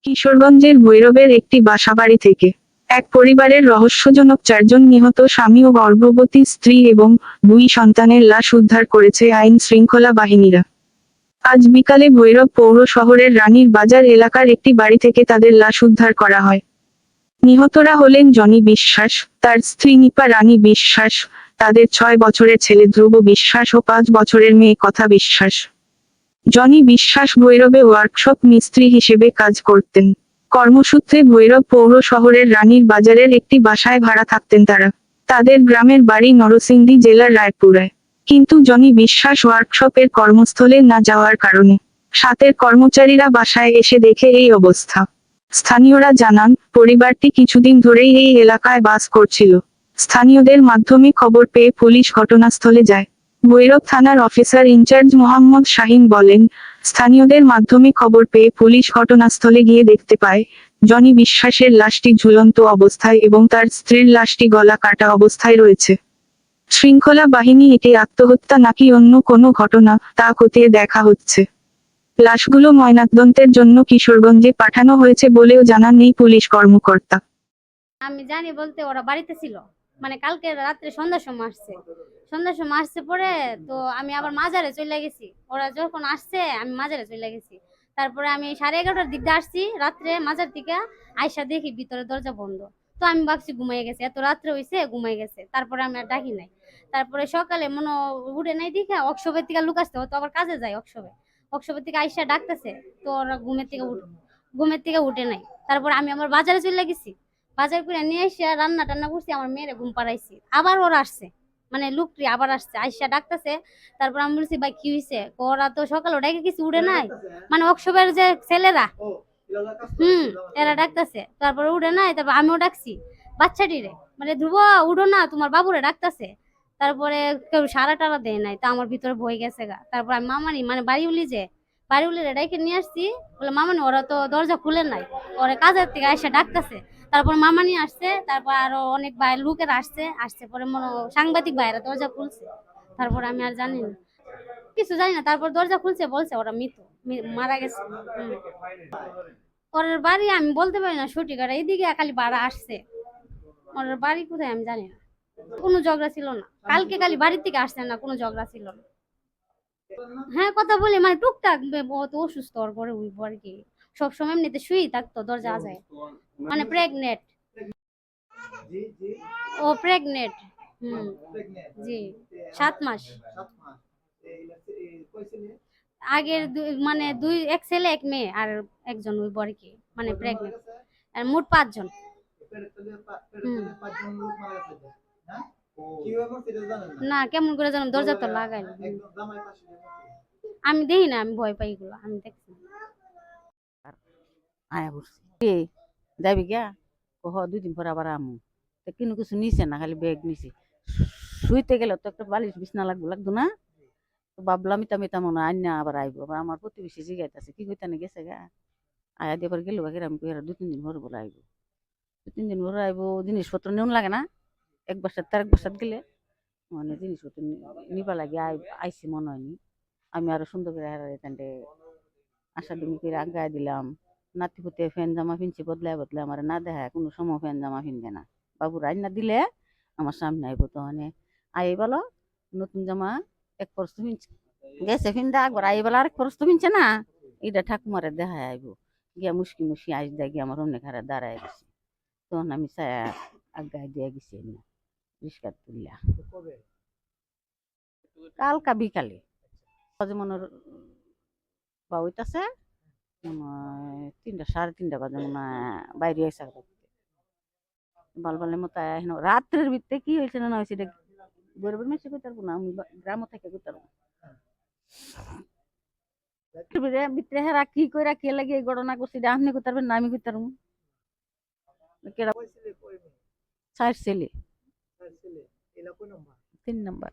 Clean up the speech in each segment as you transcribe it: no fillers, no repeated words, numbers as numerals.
কিশোরগঞ্জের ভৈরবের একটি বাসাবাড়ি থেকে এক পরিবারের রহস্যজনক 4 জন নিহত স্বামী ও গর্ভবতী স্ত্রী এবং 2 সন্তানের লাশ উদ্ধার করেছে আইন শৃঙ্খলা বাহিনীরা। আজ বিকালে ভৈরব পৌর শহরের রানীর বাজার এলাকার একটি বাড়ি থেকে তাদের লাশ উদ্ধার করা হয়। নিহতরা হলেন জনি বিশ্বাস, তার স্ত্রী নিপা রানী বিশ্বাস, তাদের 6 বছরের ছেলে ধ্রুব বিশ্বাস ও 5 বছরের মেয়ে কথা বিশ্বাস। জনি বিশ্বাস ভৈরবে ওয়ার্কশপ মিস্ত্রি হিসেবে কাজ করতেন। কর্মসূত্রে ভৈরব পৌর শহরের রানীর বাজারের একটি বাসায় ভাড়া থাকতেন তারা। তাদের গ্রামের বাড়ি নরসিংদী জেলার রায়পুরায়। কিন্তু জনি বিশ্বাস ওয়ার্কশপের কর্মস্থলে না যাওয়ার কারণে সাথের কর্মচারীরা বাসায় এসে দেখে এই অবস্থা। স্থানীয়রা জানান, পরিবারটি কিছুদিন ধরেই এই এলাকায় বাস করছিল। স্থানীয়দের মাধ্যমে খবর পেয়ে পুলিশ ঘটনাস্থলে যায়। ভৈরব থানার অফিসার ইনচার্জ মোহাম্মদ শাহিন বলেন, স্থানীয়দের মাধ্যমে খবর পেয়ে পুলিশ ঘটনাস্থলে গিয়ে দেখতে পায় জনি বিশ্বাসের লাশটি ঝুলন্ত অবস্থায় এবং তার স্ত্রীর লাশটি গলা কাটা অবস্থায় রয়েছে। শৃঙ্খলা বাহিনী এটি আত্মহত্যা নাকি অন্য কোনো ঘটনা তা খতিয়ে দেখা হচ্ছে। লাশগুলো ময়নাতদন্তের জন্য কিশোরগঞ্জে পাঠানো হয়েছে বলেও জানান এই পুলিশ কর্মকর্তা। আমি জানি বলতে ওরা বাড়িতে ছিল, মানে কালকে রাত্রে সন্ধ্যার সময় আসছে পরে তো আমি আবার মাজারে চলে গেছি। ওরা যখন আসছে আমি মাজারে চলে গেছি। তারপরে আমি 11:30টার দিকে আসছি রাত্রে মাজার থেকে। আয়সা দেখি ভিতরে দরজা বন্ধ। তো আমি ভাবছি ঘুমাই গেছে, এত রাত্রে হয়েছে ঘুমাই গেছে। তারপরে আমি আর ডাকি নাই। তারপরে সকালে মনে উঠে নাই দেখে ওয়ার্কশপের থেকে লুকাচ্ছে, ও তো আবার কাজে যায় ওয়ার্কশপের থেকে আয়সা ডাকতেছে। তো ওরা ঘুমের থেকে উঠে নাই। তারপর আমি আমার বাজারে চলে গেছি। বাজার করে নিয়ে এসে রান্না টান্না করছি, আমার মেয়েরে ঘুম পাড়াইছি। আবার ওরা আসছে, মানে লুকটি আবার আসছে, আইসা ডাকতেছে। তারপর আমি বলছি ভাই কি হয়েছে? ওরা তো সকালে ডাকে কিছু উঠে নাই, মানে ওয়ার্কশপের যে ছেলেরা হুম এরা ডাকতেছে। তারপরে উঠে নাই। তারপর আমিও ডাকছি বাচ্চাটিরে, মানে ধ্রুব উঠো না, তোমার বাবুরে ডাকতেছে। তারপরে কেউ সারা টারা দেয় নাই। তা আমার ভিতরে ভয় গেছে গা। তারপর আমি মামানি মানে বাড়ি উলি ডাইকে নিয়ে আসছি। বলে মামানি ওরা তো দরজা খুলে নাই, ওরা কাজের থেকে এসে ডাকতেছে। তারপর মামানি আসছে, তারপর আরো অনেক ভাই লোকের আসছে পরে মনে সাংবাদিক ভাইরা দরজা খুলছে। তারপর আমি আর জানি না, কিছু জানি না। তারপর দরজা খুলছে, বলছে ওরা মারা গেছে। ওর বাড়ি আমি বলতে পারি না সঠিক, আর এইদিকে খালি ভাড়া আসছে। ওর বাড়ি কোথায় আমি জানি না। কোনো ঝগড়া ছিল না, কালকে খালি বাড়ির থেকে আসছে না, কোনো ঝগড়া ছিল না। হ্যাঁ কথা বলি, মানে টুকটাক। বহুত অসুস্থ, ওর পরে উঠবো আর কি। সবসময় এমনিতে শুই থাকতো, দরজা যায়। মানে প্রেগনেন্ট, ও প্রেগনেন্ট। হুম, জি, 7 মাস। আগের মানে এক ছেলে এক মেয়ে আর একজন ওই বর কি, মানে প্রেগনেন্ট। আর মোট 5 জন। হুম, না কেমন করে জানো, দরজা তো লাগাই। আমি দেখি না, আমি ভয় পাই এগুলো, আমি দেখছি না। আয়া পড়ছি কে যাবি গিয়া কহ 2 দিন পর আবার আমু তা কিন্তু কিছু নিছে না, খালি ব্যাগ নিছে। শুইতে গেলে তো একটা বালিশ বিছনা লাগতো না। তো ভাবলাম ইতা মিতা মনে হয় আইনা আবার আইবো। আবার আমার প্রতিবেশী জিগাইতেছে কি কইতানে গেছে গা। আয়া দিয়ে আবার গেল বাকি আমি কই 2-3 দিন পর বলে আইবো। 2-3 দিন পর আইবো, জিনিসপত্র নেউন লাগে না। এক বস্তা তার এক বস্তা গেলে মানে জিনিসপত্র নিবা লাগে আইসি মনে হয়নি। আমি আরো সুন্দর করে এখানটে আশা ডিমি করে আগায় দিলাম। নাতি পুতে ফ্যান জামা ফিনছি বদলায় বদলায়, আমার না দেখায় কোনো সময় ফ্যান জামা ফিনবে না। বাবু রান্না দিলে আমার সামনে আইব, তো মানে আই বলো নতুন জামা এক পরস্ত ফিনছে গেছে ফিনদা একবার আই বলো আরেক পরস্ত ফিনছে না, এটা ঠাকুমারে দেখায় আইব। গিয়া মুশকি মুশকি আইস দেয় গিয়ে আমার অন্য ঘরে দাঁড়ায় গেছে। তখন আমি ছায়া আগায় দিয়ে গেছি না রিস্কার তুললা কালকা বিকালে মনের বা ওইটাছে 3টা 3:30 বাজে মনে হয় বাইরে এসে বালবালের মতো এখন রাত্রের ভিতরে কি হয়েছে না হয়েছে এটা গরিবের মেসে করতে পারবো না, আমি গ্রাম থেকে করতে পারবো ভিতরে হেরা কি করে কে লাগে এই ঘটনা করছি এটা আপনি করতে পারবেন না, আমি করতে পারবো। 4 ছেলে, 3 নম্বর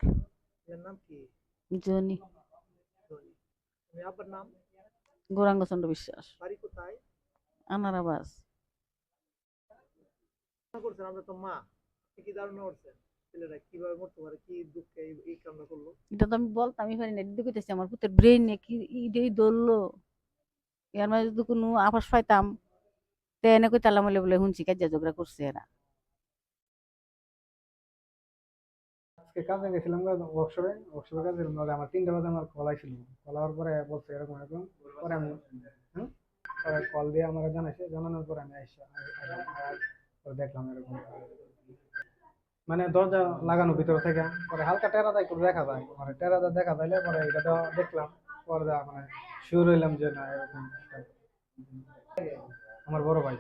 জনি গৌরাঙ্গ চন্দ্র বিশ্বাস আনারাবাস। এটা তো আমি বলতামই পারি না, এটা কইতেছি আমার পুতের ব্রেন কি ইডেই ধরলো। এর মাঝে যদি কোনো আভাস পাইতাম তে এনে কই তালা মলে বলে শুনছি কাজিয়া ঝগড়া করছে এরা। আজকে কাজে গেছিলাম ওয়ার্কশপে কাজে গেছিলাম, নাহলে আমার 3টা বাজে আমার কল আইছিল। কল হওয়ার পরে বলছে এরকম এরকম, পরে আমি পরে কল দিয়ে আমার জানানোর পরে আমি পরে দেখলাম এরকম, মানে দরজা লাগানো ভিতর থেকে, পরে হালকা টেরাদা একটু দেখা যায়, মানে টেরাদা দেখা যাইলে পরে এটা তো দেখলাম, পরে মানে শিওর হইলাম যে না এরকম একটা। আমার বড় ভাই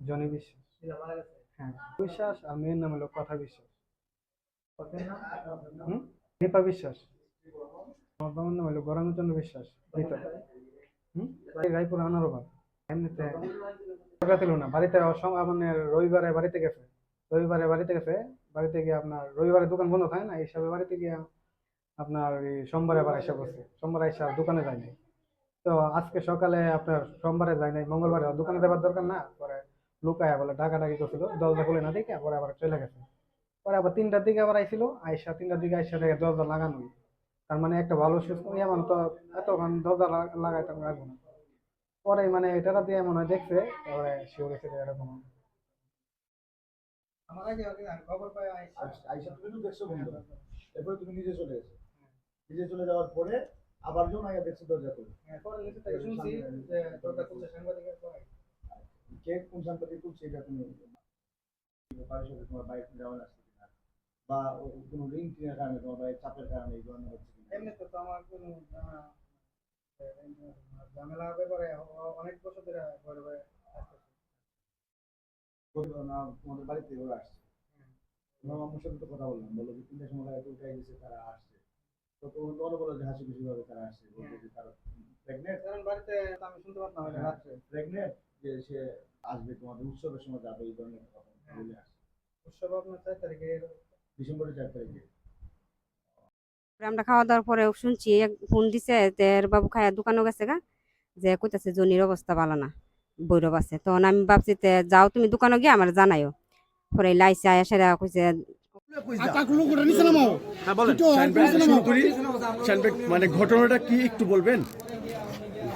জনি বিশ্বাস। হ্যাঁ বিশ্বাস, আর মেয়ের নাম হলো কথা বিশ্বাস। দীপা বিশ্বাস। আমার বাবার নাম হলো গরমচন্দ্র বিশ্বাস। রায়পুর আনারবাদ। এমনিতে ছিল না বাড়িতে, মানে রবিবারে বাড়িতে গেছে, বাড়িতে গিয়ে আপনার রবিবারে দোকান বন্ধ থাকে না, এই হিসাবে বাড়িতে গিয়ে আপনার সোমবারে আবার এসে বসে, সোমবার এসে আর দোকানে যায়নি। তো আজকে সকালে আপনার সোমবারে যায় নাই, মঙ্গলবারে দোকানে যাবার দরকার না, পরে লুকায় বলে ডাকাডাকি করছিল, দরজা খুলে না দেখে পরে আবার চলে গেছে। পরে আবার 3টার দিকে আবার আইছিল, তিনটার দিকে আইসা দেখে দরজা লাগানোই। তার মানে একটা ভালো সুস্থ এমন তো এতক্ষণ দরজা লাগাইতাম রাখবো না। পরে মানে এটা দিয়ে মনে হয় দেখছে, তারপরে শিওর হয়েছে এরকম। আমার আগে খবর পাই আইসা তুমি তো দেখছো বন্ধ, এরপরে তুমি নিজে চলে গেছো, নিজে চলে যাওয়ার পরে আবার যখন আগে দেখছো দরজা খুলে, পরে লিখে থেকে শুনছি যে দরজা খুলছে সাংবাদিকের পরে। কে কোন সাংবাদিক খুলছে এটা তুমি কারোর সাথে তোমার বাইক যাওয়া আসছে কিনা, বা কোনো রিং টিনের কারণে তোমার বাইক চাপের কারণে এই ধরনের হচ্ছে কিনা। এমনিতে তো আমার কোনো ঝামেলা ব্যাপারে অনেক বছর ধরে ঘরে ঘরে তোমাদের বাড়িতে ওরা আসছে, তোমার মামুর সাথে তো কথা বললাম, বললো যে 3টার সময় গাড়িতে উঠে গেছে, তারা আসছে। তো তোমার বলো যে হাসি খুশি ভাবে তারা আসছে, বলছে যে তারা প্রেগনেন্ট, কারণ বাড়িতে তো আমি শুনতে পারতাম এটা রাত্রে। প্রেগনেন্ট, যে সে আসবে তোমাদের উৎসবের সময় যাবে, এই ধরনের একটা কথা বলে আসছে। উৎসব আপনার 4 তারিখে, ডিসেম্বরের 4 তারিখে। আমরা খাওয়া দাওয়ার পরে শুনছি ফোন দিছে তের বাবু খায়া দোকানও গেছে গা, যে কইতাছে জনির অবস্থা ভালো না, বৈরব আছে। তখন আমি ভাবছি তে যাও তুমি দোকানে গিয়ে আমার জানাইও। পরে লাইছে আয়া সেরা কইছে হ্যাঁ বলেন, শুরু করি। মানে ঘটনাটা কি একটু বলবেন?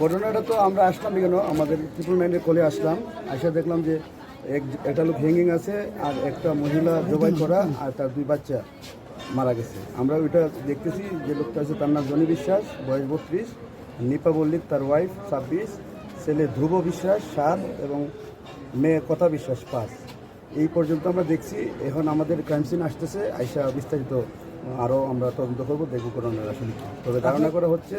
ঘটনাটা তো আমরা আসলাম কেন, আমাদের 999-এর কলে আসলাম, আসে দেখলাম যে একটা লোক হ্যাঙ্গিং আছে, আর একটা মহিলা জবাই করা, আর তার 2 বাচ্চা মারা গেছে। আমরা ওইটা দেখতেছি, যে লোকটা আছে তার নাম জনি বিশ্বাস, বয়স 32, নিপা মল্লিক তার ওয়াইফ 26, ছেলে ধ্রুব বিশ্বাস 7 এবং মেয়ে কথা বিশ্বাস 5। এই পর্যন্ত আমরা দেখছি। এখন আমাদের ক্রাইম সিন আসতেছে, আইসা বিস্তারিত আরও আমরা তদন্ত করবো, দেখবো করোনার আসলে কি। তবে ধারণা করা হচ্ছে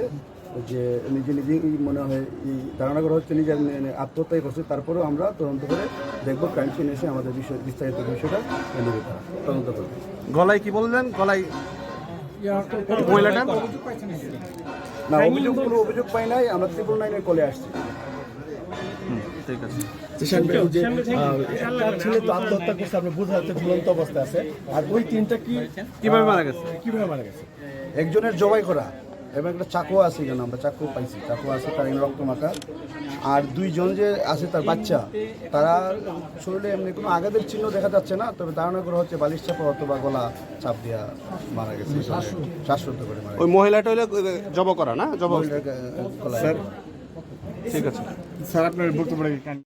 যে নিজেই মনে হয়, এই ধারণা করা হচ্ছে নিজের আত্মহত্যাই করছে। তারপরেও আমরা তদন্ত করে দেখবো, ক্রাইম সিন এসে আমাদের বিস্তারিত বিষয়টা তদন্ত করবো। গলায় কি বললেন? গলায় মহিলাটা না, কোনো অভিযোগ পাই নাই, আমরা 999-এর কলে আসছি। ঠিক আছে। তার ছেলে তো আত্মহত্যা করছে, আপনি বোঝা যাচ্ছে ঝুলন্ত অবস্থা আছে। আর ওই 3টা কিভাবে মারা গেছে? কিভাবে মারা গেছে? একজনের জবাই করা, এবং একটা চাকু আছে, কেন আমরা চাকু পাইছি, চাকু আছে, তার রক্ত মাখা। আর 2 জন যে আছে তার বাচ্চা, তারা শরীরে এমনি কোনো আঘাতের চিহ্ন দেখা যাচ্ছে না, তবে ধারণা করা হচ্ছে বালিশ চাপা অথবা গলা চাপ দিয়া মারা গেছে, শ্বাসরুদ্ধ করে মারা ওই মহিলাটা হলে জব করা না, জব। গেছে। ঠিক আছে স্যার, আপনার বক্তব্য